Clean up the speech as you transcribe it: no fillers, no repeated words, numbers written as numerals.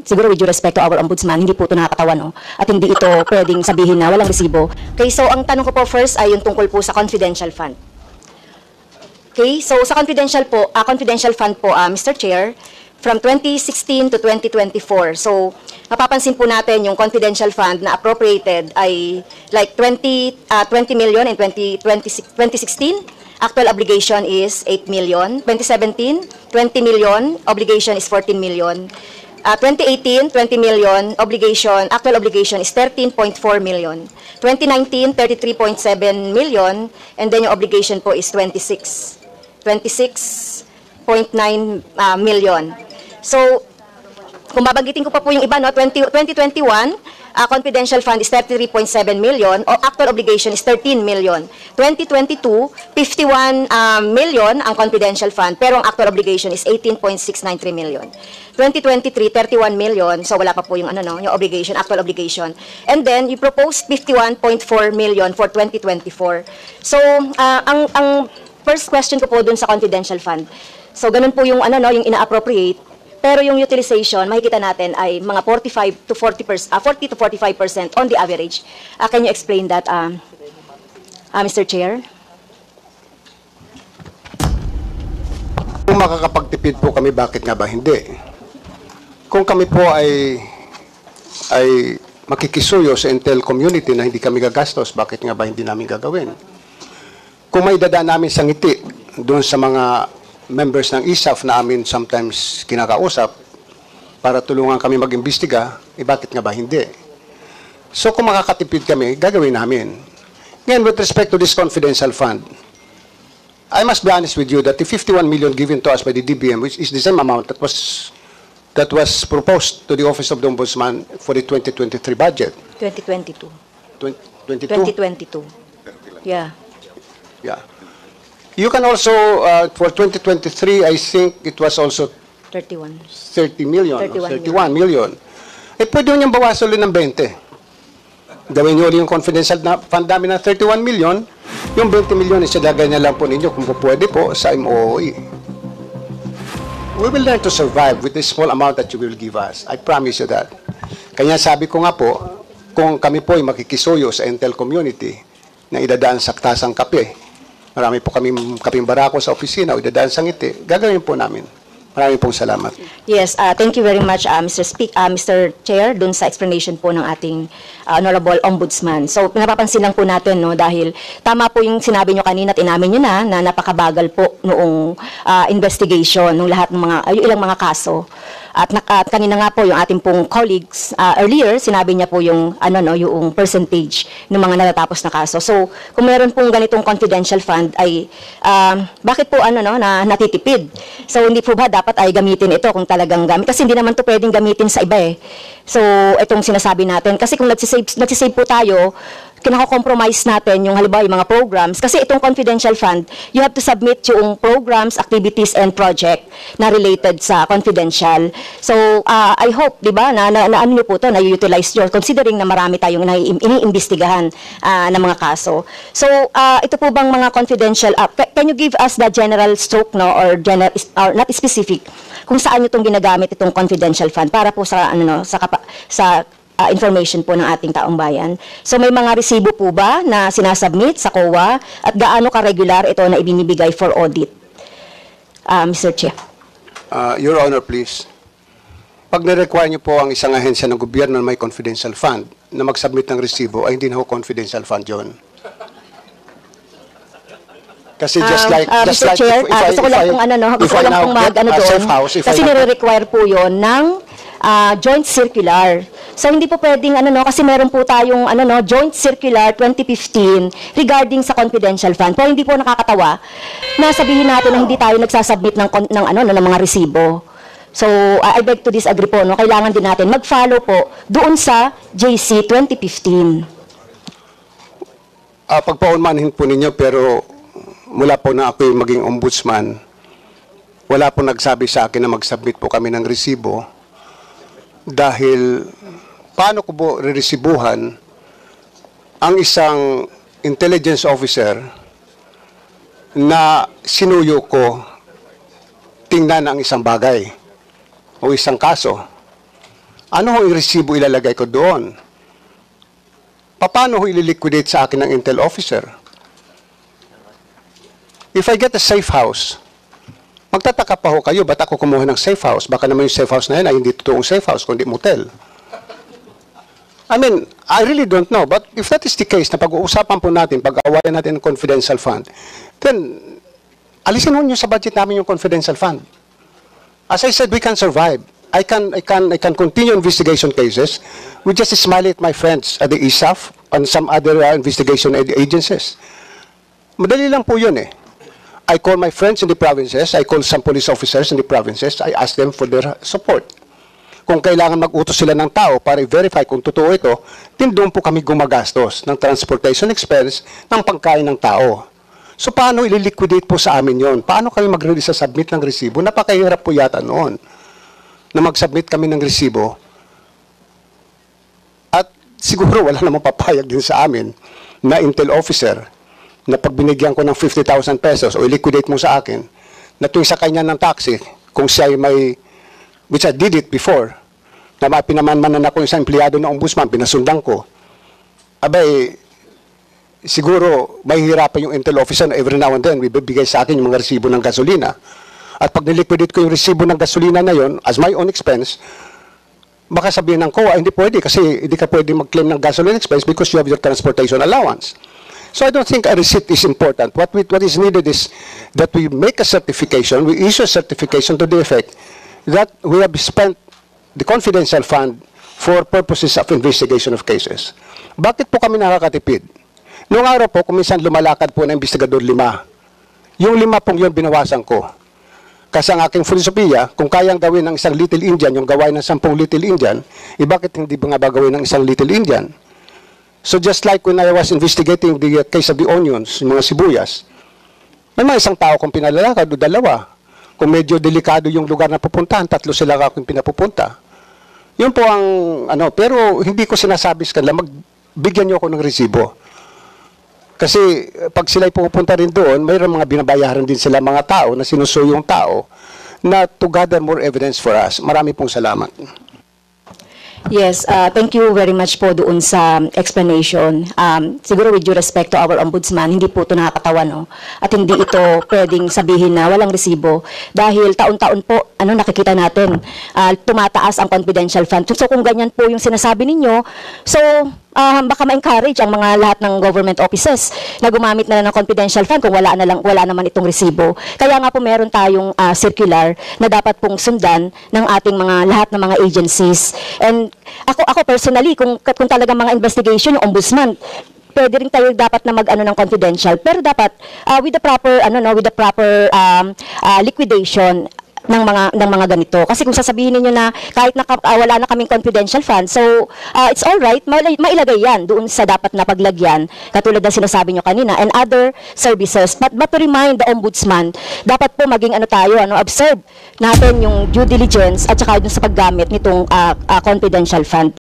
siguro with due respect to our ombudsman, hindi po ito nakakatawan, no? At hindi ito pwedeng sabihin na walang resibo. Okay, so ang tanong ko po first ay yung tungkol po sa confidential fund. Okay, so sa confidential fund po, Mr. Chair, from 2016 to 2024. So, mapapansin po natin yung confidential fund na appropriated ay like 20 million in 2016. Actual obligation is 8 million. 2017, 20 million. Obligation is 14 million. 2018, 20 million. Actual obligation is 13.4 million. 2019, 33.7 million. And then yung obligation po is 26.9 million. So, kung babanggitin ko pa po yung iba, no, 2021, confidential fund is 33.7 million, o actual obligation is 13 million. 2022, 51 million ang confidential fund, pero ang actual obligation is 18.693 million. 2023, 31 million, so wala pa po yung, yung obligation, actual obligation. And then, you proposed 51.4 million for 2024. So, ang first question ko po dun sa confidential fund, so ganun po yung, yung ina-appropriate. Pero yung utilization, makikita natin ay mga 40 to 45% on the average. Can you explain that, Mr. Chair? Kung makakapagtipid po kami, bakit nga ba hindi? Kung kami po ay makikisuyo sa Intel community na hindi kami gagastos, bakit nga ba hindi namin gagawin? Kung may dadaan namin sa ngiti doon sa mga members ng ISAF na amin sometimes kinakausap para tulungan kami mag-imbestiga, bakit nga ba hindi? So kung makakatipid kami, gagawin namin. Ngayon, with respect to this confidential fund, I must be honest with you that the 51 million given to us by the DBM, which is the same amount that was proposed to the Office of the Ombudsman for the 2023 budget. 2022. 2022? 2022. Yeah. Yeah. You can also, for 2023, I think it was also 31 million. Pwede nyo bawasan ulit ng 20. Gawin nyo ulit yung confidential na fund namin na 31 million. Yung 20 million, isilagay na lang po ninyo kung pwede po sa MOOE. We will learn to survive with the small amount that you will give us. I promise you that. Kaya sabi ko nga po, kung kami po ay makikisuyo sa Intel community na idadaan sa tasang kape, marami po kaming barako sa opisina o idadaan sa ngiti, gagawin po namin. Maraming pong salamat. Yes, thank you very much, Mr. Chair, dun sa explanation po ng ating Honorable Ombudsman. So, napapansin lang po natin, no, dahil tama po yung sinabi nyo kanina at inamin nyo na napakabagal po noong investigation, ng lahat ng ilang mga kaso. At kanina nga po yung ating pong colleagues earlier, sinabi niya po yung yung percentage ng mga natatapos na kaso. So, kung meron pong ganitong confidential fund ay bakit po na natitipid? So, hindi po ba dapat ay gamitin ito kung talagang gamit? Kasi hindi naman to pwedeng gamitin sa iba eh. So, itong sinasabi natin. Kasi kung nagsisave po tayo, kinako-compromise natin yung halimbawa yung mga programs. Kasi itong confidential fund, you have to submit yung programs, activities, and project na related sa confidential. So, I hope, di ba, na ano nyo po ito, na-utilize nyo, considering na marami tayong iniimbestigahan na mga kaso. So, ito po bang mga confidential, can you give us the general stroke, no, or not specific, kung saan nyo itong ginagamit itong confidential fund para po sa, sa information po ng ating taong bayan. So may mga resibo po ba na sinasubmit sa COA at gaano ka-regular ito na ibinibigay for audit? Mr. Chair. Your Honor, please. Pag na-require niyo po ang isang ahensya ng gobyerno na may confidential fund na mag-submit ng resibo, ay hindi na ho confidential fund yun. Kasi just like Mr. Chair, gusto ko lang pong doon, kasi nire-require po yun ng joint circular. So hindi po pwedeng kasi meron po tayong joint circular 2015 regarding sa confidential fund. Pero hindi po nakakatawa na sabihin natin na hindi tayo nagsasubmit ng mga resibo. So I beg to disagree po, no. Kailangan din natin mag-follow po doon sa JC 2015. Pagpaunmanhin po ninyo, pero mula po na ako maging ombudsman, wala po nagsabi sa akin na mag-submit po kami ng resibo. Dahil, paano ko po re-resibuhan ang isang intelligence officer na sinuyo ko tingnan ang isang bagay o isang kaso? Ano ho yung resibo ilalagay ko doon? Paano ho ililiquidate sa akin ng intel officer? If I get a safe house, magtataka pa ho kayo, ba't ako kumuha ng safe house? Baka naman yung safe house na yun ay hindi totoong safe house, kundi motel. I mean, I really don't know. But if that is the case, na pag-uusapan po natin, pag-awayan natin ng confidential fund, then alisin ho nyo sa budget namin yung confidential fund. As I said, we can survive. I can continue investigation cases. We just smile at my friends at the ISAF and some other investigation agencies. Madali lang po yun eh. I call my friends in the provinces, I call some police officers in the provinces, I ask them for their support. Kung kailangan mag-utos sila ng tao para i-verify kung totoo ito, din doon po kami gumagastos ng transportation expense ng pangkain ng tao. So paano ililiquidate po sa amin yon? Paano kami mag-submit ng resibo? Napakahirap po yata noon na mag-submit kami ng resibo. At siguro wala namang papayag din sa amin na intel officer na pag binigyan ko ng 50,000 pesos o i-liquidate mo sa akin, na tuwing sa kanya ng taxi, kung siya ay may, which I did it before, na pinamanmanan ako isang empleyado ng ombudsman, pinasundan ko, abay, siguro mahihirapan yung intel officer na every now and then, bibigay sa akin yung mga resibo ng gasolina. At pag niliquidate ko yung resibo ng gasolina na yon as my own expense, baka sabihin ng COA, hindi pwede kasi hindi ka pwede mag-claim ng gasoline expense because you have your transportation allowance. So I don't think a receipt is important. What is needed is that we make a certification, we issue a certification to the effect that we have spent the confidential fund for purposes of investigation of cases. Bakit po kami nakakatipid? Noong araw po, kung minsan lumalakad po na investigador 5, yung 5 pong yun binawasan ko. Kasi ang aking filosofiya, kung kayang gawin ng isang Little Indian, yung gawain ng 10 Little Indian, bakit hindi ba nga ba gawin ng isang Little Indian? So just like when I was investigating the case of the onions, yung mga sibuyas, may mga isang tao kung pinalalakad o 2. Kung medyo delikado yung lugar na pupuntahan, 3 sila akong pinapupunta. Yun po ang, pero hindi ko sinasabi sa kanila, magbigyan nyo ako ng resibo. Kasi pag sila'y pupunta rin doon, mayroon mga binabayaran din sila mga tao na sinusuyo yung tao na to gather more evidence for us. Marami pong salamat. Yes, thank you very much po doon sa explanation. Siguro with due respect to our ombudsman, hindi po ito nakakatawa, no? At hindi ito pwedeng sabihin na walang resibo. Dahil taon-taon po, nakikita natin, tumataas ang confidential fund. So kung ganyan po yung sinasabi ninyo, so baka ma-encourage ang mga lahat ng government offices na gumamit na lang ng confidential fund kung wala naman itong resibo. Kaya nga po meron tayong circular na dapat pong sundan ng ating lahat ng mga agencies. And ako personally, kung talagang mga investigation, yung ombudsman, pwede rin tayo dapat na mag-ano ng confidential, pero dapat with the proper liquidation ng mga ganito. Kasi kung sasabihin niyo na kahit wala na kaming confidential fund, so it's all right, mailagay yan doon sa dapat na paglagyan, katulad ng sinasabi niyo kanina, and other services. But to remind the ombudsman, dapat po maging observe natin yung due diligence at saka dun sa paggamit nitong confidential fund.